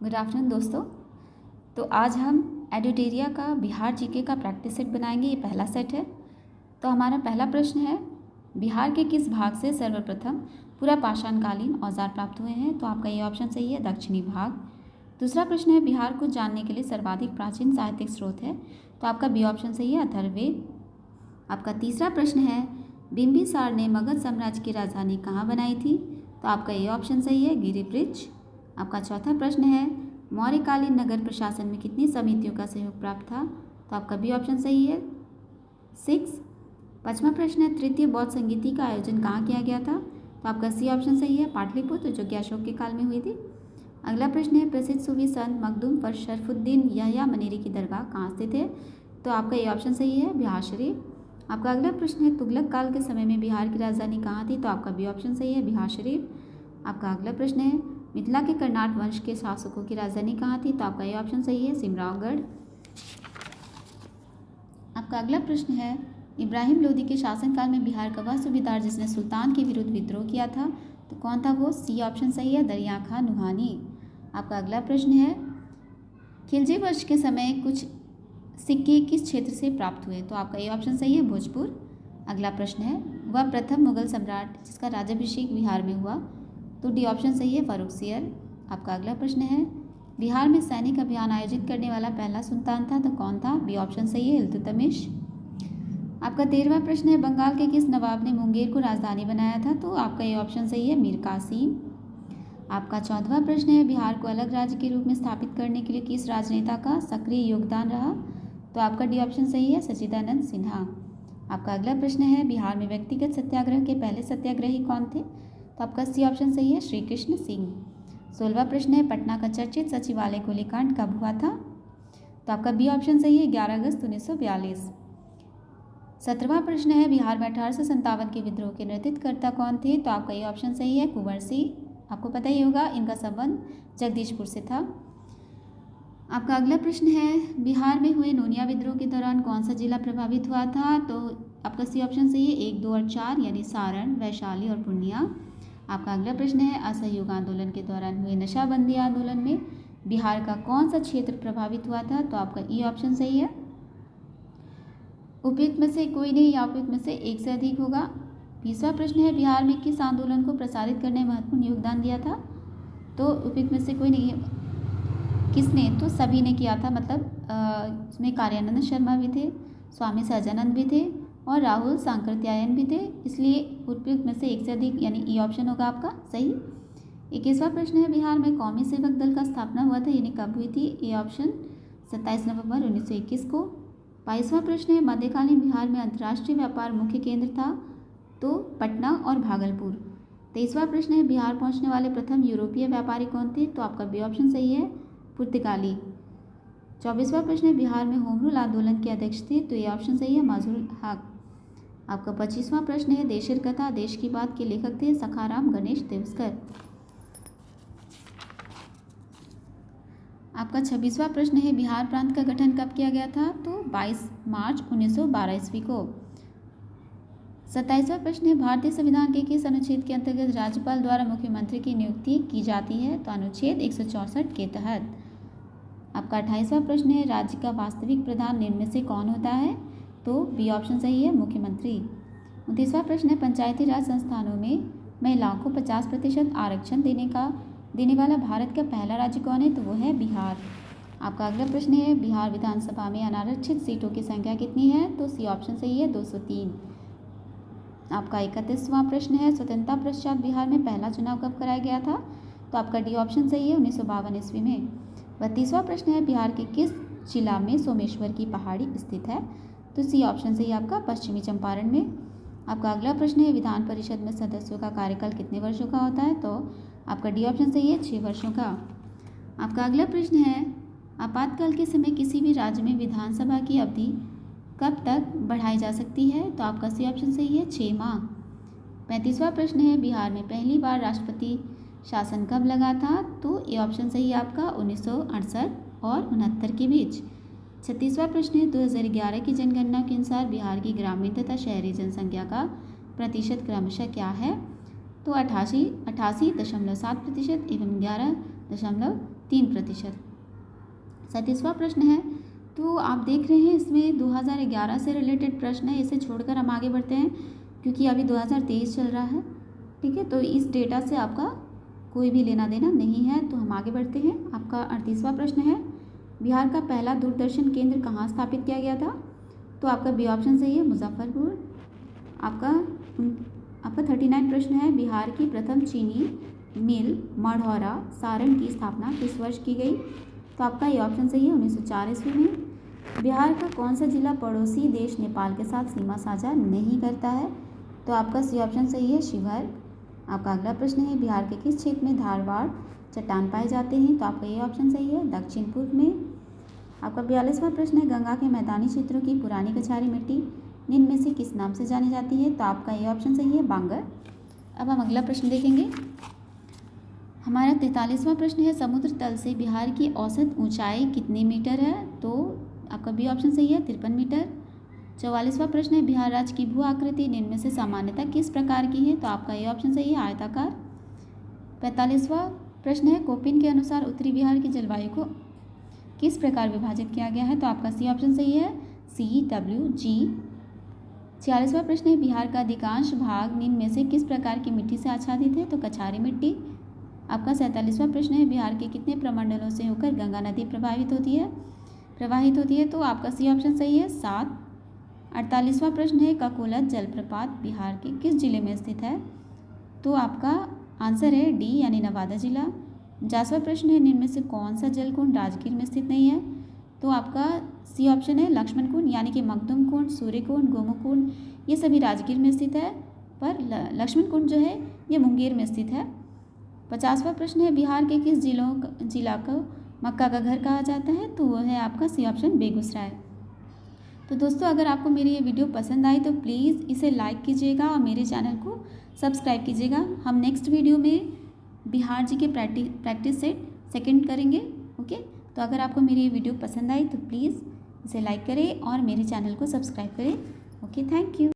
Good afternoon दोस्तों। तो आज हम एडुटेरिया का बिहार जीके का प्रैक्टिस सेट बनाएंगे। ये पहला सेट है। तो हमारा पहला प्रश्न है, बिहार के किस भाग से सर्वप्रथम पूरा पाषाणकालीन औजार प्राप्त हुए हैं? तो आपका ये ऑप्शन सही है, दक्षिणी भाग। दूसरा प्रश्न है, बिहार को जानने के लिए सर्वाधिक प्राचीन साहित्यिक स्रोत है? तो आपका बी ऑप्शन सही है, अथर्ववेद। आपका तीसरा प्रश्न है, बिंबिसार ने मगध साम्राज्य की राजधानी कहाँ बनाई थी? तो आपका ये ऑप्शन सही है, गिरिब्रिज। आपका चौथा प्रश्न है, मौर्यकालीन नगर प्रशासन में कितनी समितियों का सहयोग प्राप्त था? तो आपका बी ऑप्शन सही है, 6। पांचवा प्रश्न है, तृतीय बौद्ध संगीति का आयोजन कहाँ किया गया था? तो आपका सी ऑप्शन सही है, पाटलिपुत्र, जो कि अशोक के काल में हुई थी। अगला प्रश्न है, प्रसिद्ध सूफी संत मखदूम पर शरफुद्दीन यहया मनेरी की दरगाह कहाँ स्थित है? तो आपका ये ऑप्शन सही है, बिहार शरीफ। आपका अगला प्रश्न है, तुगलक काल के समय में बिहार की राजधानी कहाँ थी? तो आपका बी ऑप्शन सही है, बिहार शरीफ। आपका अगला प्रश्न है, मिथिला के कर्नाट वंश के शासकों की राजधानी कहाँ थी? तो आपका ये ऑप्शन सही है, सिमरावगढ़। आपका अगला प्रश्न है, इब्राहिम लोदी के शासनकाल में बिहार का वह सूबेदार जिसने सुल्तान के विरुद्ध विद्रोह किया था, तो कौन था वो? सी ऑप्शन सही है, दरिया खां नुहानी। आपका अगला प्रश्न है, खिलजी वंश के समय कुछ सिक्के किस क्षेत्र से प्राप्त हुए? तो आपका ये ऑप्शन सही है, भोजपुर। अगला प्रश्न है, वह प्रथम मुगल सम्राट जिसका राज्याभिषेक बिहार में हुआ? तो डी ऑप्शन सही है, फर्रुखसियर। आपका अगला प्रश्न है, बिहार में सैनिक अभियान आयोजित करने वाला पहला सुल्तान था, तो कौन था? बी ऑप्शन सही है, इल्तुतमिश। आपका 13वां प्रश्न है, बंगाल के किस नवाब ने मुंगेर को राजधानी बनाया था? तो आपका ये ऑप्शन सही है, मीर कासिम। आपका 14वां प्रश्न है, बिहार को अलग राज्य के रूप में स्थापित करने के लिए किस राजनेता का सक्रिय योगदान रहा? तो आपका डी ऑप्शन सही है, सच्चिदानंद सिन्हा। आपका अगला प्रश्न है, बिहार में व्यक्तिगत सत्याग्रह के पहले सत्याग्रही कौन थे? तो आपका सी ऑप्शन सही है, श्री कृष्ण सिंह। 16वां प्रश्न है, पटना का चर्चित सचिवालय गोलीकांड कब हुआ था? तो आपका बी ऑप्शन सही है, 11 अगस्त 1942। 17वां प्रश्न है, बिहार में 1857 के विद्रोह के नेतृत्वकर्ता कौन थे? तो आपका ये ऑप्शन सही है, कुंवर सिंह। आपको पता ही होगा, इनका संबंध जगदीशपुर से था। आपका अगला प्रश्न है, बिहार में हुए नोनिया विद्रोह के दौरान कौन सा जिला प्रभावित हुआ था? तो आपका सी ऑप्शन सही है, 1, 2 और 4, यानी सारण, वैशाली और पूर्णिया। आपका अगला प्रश्न है, असहयोग आंदोलन के दौरान हुए नशाबंदी आंदोलन में बिहार का कौन सा क्षेत्र प्रभावित हुआ था? तो आपका ई ऑप्शन सही है, उपयुक्त में से कोई नहीं या उपयुक्त में से एक से अधिक होगा। 20वां प्रश्न है, बिहार में किस आंदोलन को प्रसारित करने में महत्वपूर्ण योगदान दिया था? तो उपयुक्त में से कोई नहीं, किसने? तो सभी ने किया था, मतलब इसमें कार्यानंद शर्मा भी थे, स्वामी सहजानंद भी थे और राहुल सांकृत्यायन भी थे, इसलिए उपयुक्त में से एक से अधिक, यानी ई ऑप्शन होगा आपका सही। 21वां प्रश्न है, बिहार में कौमी सेवक दल का स्थापना हुआ था, यानी कब हुई थी? ए ऑप्शन 27 नवंबर 1921 को। 22वां प्रश्न है, मध्यकालीन बिहार में अंतर्राष्ट्रीय व्यापार मुख्य केंद्र था? तो पटना और भागलपुर। 23वां प्रश्न है, बिहार पहुंचने वाले प्रथम यूरोपीय व्यापारी कौन थे? तो आपका बी ऑप्शन सही है, पुर्तगाली। 24वां प्रश्न है, बिहार में होम रूल आंदोलन के अध्यक्ष थे? तो ये ऑप्शन सही है, माजुल हक। आपका 25वां प्रश्न है, देशर कथा देश की बात के लेखक थे? सखाराम गणेश देवस्कर। आपका 26वां प्रश्न है, बिहार प्रांत का गठन कब किया गया था? तो 22 मार्च 1912 ईस्वी को। 27वां प्रश्न है, भारतीय संविधान के किस अनुच्छेद के अंतर्गत राज्यपाल द्वारा मुख्यमंत्री की नियुक्ति की जाती है? तो अनुच्छेद 164 के तहत। आपका 28वां प्रश्न है, राज्य का वास्तविक प्रधान निम्न में से कौन होता है? तो बी ऑप्शन सही है, मुख्यमंत्री। 29वां प्रश्न है, पंचायती राज संस्थानों में महिलाओं को 50% आरक्षण देने वाला भारत का पहला राज्य कौन है? तो वो है बिहार। आपका अगला प्रश्न है, बिहार विधानसभा में अनारक्षित सीटों की संख्या कितनी है? तो सी ऑप्शन सही है, 203। आपका 31वां प्रश्न है, स्वतंत्रता पश्चात बिहार में पहला चुनाव कब कराया गया था? तो आपका डी ऑप्शन सही है, 1952 ईस्वी में। 32वां प्रश्न है, बिहार के किस जिला में सोमेश्वर की पहाड़ी स्थित है? तो सी ऑप्शन सही आपका, पश्चिमी चंपारण में। आपका अगला प्रश्न है, विधान परिषद में सदस्यों का कार्यकाल कितने वर्षों का होता है? तो आपका डी ऑप्शन सही है, 6 वर्षों का। आपका अगला प्रश्न है, आपातकाल के समय किसी भी राज्य में विधानसभा की अवधि कब तक बढ़ाई जा सकती है? तो आपका सी ऑप्शन सही है, 6 माह। 35वां प्रश्न है, बिहार में पहली बार राष्ट्रपति शासन कब लगा था? तो ये ऑप्शन सही है आपका, 1968 और 69 के बीच। 36वां प्रश्न है, 2011 की जनगणना के अनुसार बिहार की ग्रामीण तथा शहरी जनसंख्या का प्रतिशत क्रमशः क्या है? तो 88.7% एवं 11.9 3%। 37वां प्रश्न है, तो आप देख रहे हैं इसमें 2011 से रिलेटेड प्रश्न है, इसे छोड़कर हम आगे बढ़ते हैं क्योंकि अभी 2023 चल रहा है। ठीक है, तो इस डेटा से आपका कोई भी लेना देना नहीं है, तो हम आगे बढ़ते हैं। आपका 38वां प्रश्न है, बिहार का पहला दूरदर्शन केंद्र कहाँ स्थापित किया गया था? तो आपका बी ऑप्शन सही है, मुजफ्फरपुर। आपका 39 प्रश्न है, बिहार की प्रथम चीनी मिल मढ़ौरा सारण की स्थापना किस वर्ष की गई? तो आपका ये ऑप्शन सही है, 1904 ईस्वी में। बिहार का कौन सा जिला पड़ोसी देश नेपाल के साथ सीमा साझा नहीं करता है? तो आपका सी ऑप्शन सही है, शिवहर। आपका अगला प्रश्न है, बिहार के किस क्षेत्र में धारवाड़ चट्टान पाए जाते हैं? तो आपका ये ऑप्शन सही है, दक्षिण पूर्व में। आपका 42वां प्रश्न है, गंगा के मैदानी क्षेत्रों की पुरानी कछारी मिट्टी निम्न में से किस नाम से जानी जाती है? तो आपका ये ऑप्शन सही है, बांगर। अब हम अगला प्रश्न देखेंगे। हमारा 43वां प्रश्न है, समुद्र तल से बिहार की औसत ऊंचाई कितने मीटर है? तो आपका बी ऑप्शन सही है, 53 मीटर। 44वां प्रश्न है, बिहार राज्य की भू आकृति निम्न में से सामान्यतः किस प्रकार की है? तो आपका ये ऑप्शन सही है, आयताकार। 45वां प्रश्न है, कोपिन के अनुसार उत्तरी बिहार की जलवायु को किस प्रकार विभाजित किया गया है? तो आपका सी ऑप्शन सही है, CWG। 46वां प्रश्न है, बिहार का अधिकांश भाग निम्न में से किस प्रकार की मिट्टी से आच्छादित है? तो कछारी मिट्टी। आपका 47वां प्रश्न है, बिहार के कितने प्रमंडलों से होकर गंगा नदी प्रवाहित होती है? तो आपका सी ऑप्शन सही है, 7। 48वां प्रश्न है, ककोलत जलप्रपात बिहार के किस जिले में स्थित है? तो आपका आंसर है डी यानी नवादा जिला। 50वां प्रश्न है, निम्न में से कौन सा जलकुंड राजगीर में स्थित नहीं है? तो आपका सी ऑप्शन है, लक्ष्मण कुंड यानी कि मखदुम कुंड, सूर्य कुंड, गोमुख कुंड, ये सभी राजगीर में स्थित है, पर लक्ष्मण कुंड जो है ये मुंगेर में स्थित है। 50वां प्रश्न है, बिहार के किस जिला को मक्का का घर कहा जाता है? तो वो है आपका सी ऑप्शन, बेगूसराय। तो दोस्तों, अगर आपको मेरी ये वीडियो पसंद आई तो प्लीज़ इसे लाइक कीजिएगा और मेरे चैनल को सब्सक्राइब कीजिएगा। हम नेक्स्ट वीडियो में बिहार जी के प्रैक्टिस सेट सेकंड करेंगे। ओके, तो अगर आपको मेरी ये वीडियो पसंद आई तो प्लीज़ इसे लाइक करें और मेरे चैनल को सब्सक्राइब करें। Okay, thank you.